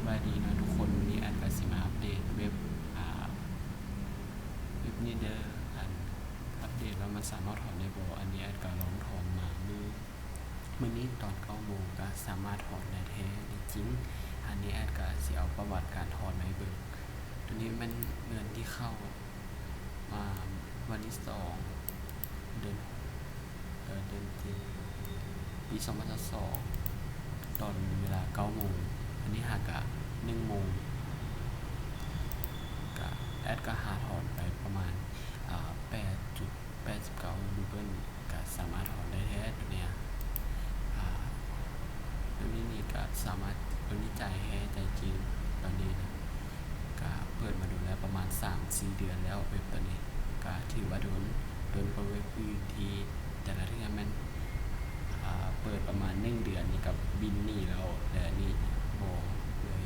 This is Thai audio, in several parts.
บายดีนะทุกคนวันนี้แอดก็สิมาอัปเดตเว็บนี้เด้ออัปเดตว่ามันสามารถถอนได้บ่อันนี้แอดก็ลองถอนมามื้อนี้ตอน9 โมงก็สามารถถอนได้แท้จริงอันนี้แอดก็สิเอาประวัติการถอนมาให้เบิ่งตัวนี้มันเงินที่เข้ามาวันที่2เดือนที่ปี2022ตอนเวลา9 โมงอันนี้หากะ1 โมงแอดก็หาถอนไปประมาณ8.89 รูเบิลก็สามารถถอนได้แท้ตัวเนี้ยตัวนี้นี่ก็สามารถตัวนี้จ่ายแท้จ่ายจริงตอนนี้นะก็เปิดมาดูแล้วประมาณ 3-4 เดือนแล้วเว็บตัวนี้ก็ถือว่าโดนกว่าเว็บอื่นที่แต่ละเรื่องมันเปิดประมาณ1 เดือนนี่กับบินนี่แล้วแต่นี่โบเลย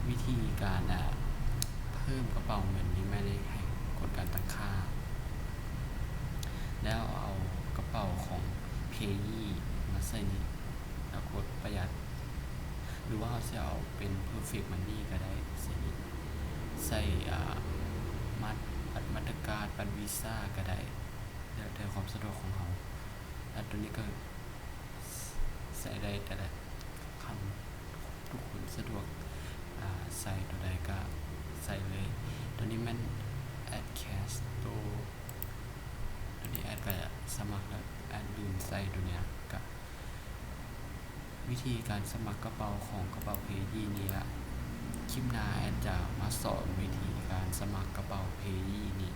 วิธีการเพิ่มกระเป๋าเงินนี้ไม่ได้ให้กดการตั้งค่าแล้วเอากระเป๋าของ Payee มาใส่นี่แล้วกดประหยัดหรือว่าเราจะเอาเป็น Perfect Money ก็ได้ใส่บัตรมาตรการบัตรวีซ่าก็ได้แล้วแต่ความสะดวกของเราแล้วตัวนี้ก็ใส่ได้แต่ละคำทุกคนสะดวกใส่ตัวใดก็ใส่เลยตัวนี้มัน add cash ตัวนี้แอดก็สมัครแล้วแอดลืมใส่ตัวเนี้ยกับวิธีการสมัครกระเป๋าของกระเป๋า Payee นี้ละคลิปหน้าแอดจะมาสอนวิธีการสมัครกระเป๋า Payee นี้